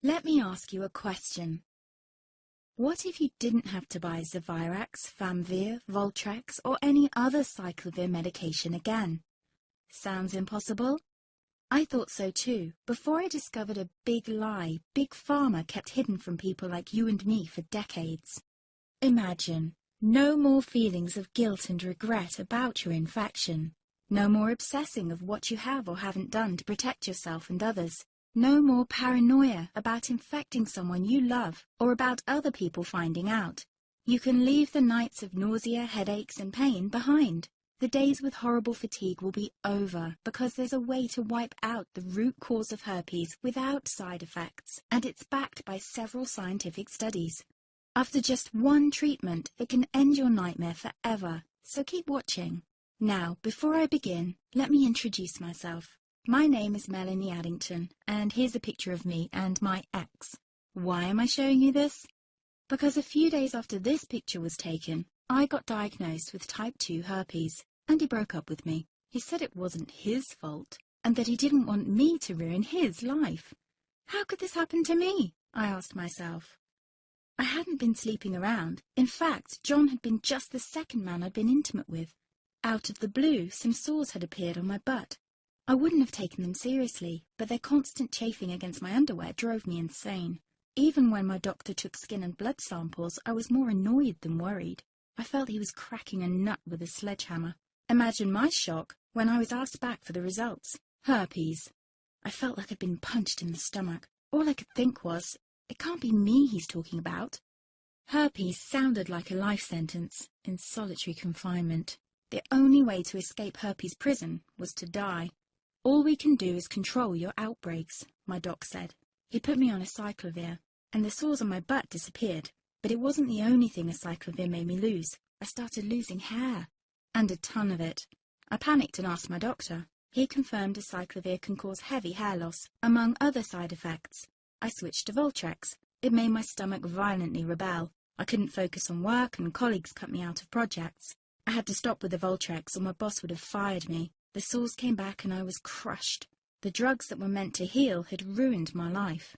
Let me ask you a question. What if you didn't have to buy Zavirax, Famvir, Voltrex, or any other aciclovir medication again? Sounds impossible? I thought so too, before I discovered a big lie Big Pharma kept hidden from people like you and me for decades. Imagine, no more feelings of guilt and regret about your infection. No more obsessing of what you have or haven't done to protect yourself and others. No more paranoia about infecting someone you love or about other people finding out. You can leave the nights of nausea, headaches and pain behind. The days with horrible fatigue will be over because there's a way to wipe out the root cause of herpes without side effects, and it's backed by several scientific studies. After just one treatment, it can end your nightmare forever, so keep watching. Now, before I begin, let me introduce myself. My name is Melanie Addington, and here's a picture of me and my ex. Why am I showing you this? Because a few days after this picture was taken, I got diagnosed with type 2 herpes, and he broke up with me. He said it wasn't his fault, and that he didn't want me to ruin his life. How could this happen to me? I asked myself. I hadn't been sleeping around. In fact, John had been just the second man I'd been intimate with. Out of the blue, some sores had appeared on my butt. I wouldn't have taken them seriously, but their constant chafing against my underwear drove me insane. Even when my doctor took skin and blood samples, I was more annoyed than worried. I felt he was cracking a nut with a sledgehammer. Imagine my shock when I was asked back for the results. Herpes. I felt like I'd been punched in the stomach. All I could think was, it can't be me he's talking about. Herpes sounded like a life sentence in solitary confinement. The only way to escape herpes prison was to die. All we can do is control your outbreaks, my doc said. He put me on aciclovir, and the sores on my butt disappeared. But it wasn't the only thing aciclovir made me lose. I started losing hair, and a ton of it. I panicked and asked my doctor. He confirmed aciclovir can cause heavy hair loss, among other side effects. I switched to Voltrex. It made my stomach violently rebel. I couldn't focus on work, and colleagues cut me out of projects. I had to stop with the Voltrex, or my boss would have fired me. The sores came back and I was crushed. The drugs that were meant to heal had ruined my life.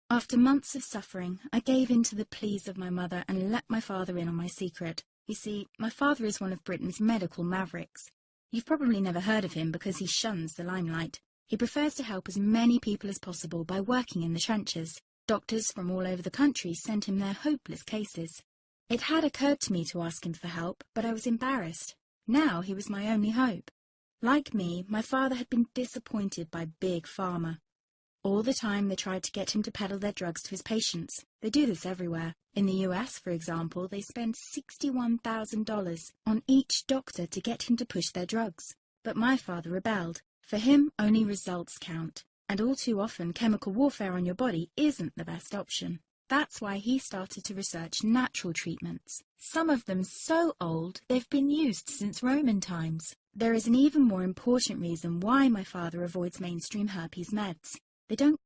After months of suffering, I gave in to the pleas of my mother and let my father in on my secret. You see, my father is one of Britain's medical mavericks. You've probably never heard of him because he shuns the limelight. He prefers to help as many people as possible by working in the trenches. Doctors from all over the country sent him their hopeless cases. It had occurred to me to ask him for help, but I was embarrassed. Now he was my only hope. Like me, my father had been disappointed by Big Pharma. All the time they tried to get him to peddle their drugs to his patients. They do this everywhere. In the US, for example, they spend $61,000 on each doctor to get him to push their drugs. But my father rebelled. For him, only results count. And all too often, chemical warfare on your body isn't the best option. That's why he started to research natural treatments. Some of them so old, they've been used since Roman times. There is an even more important reason why my father avoids mainstream herpes meds. They don't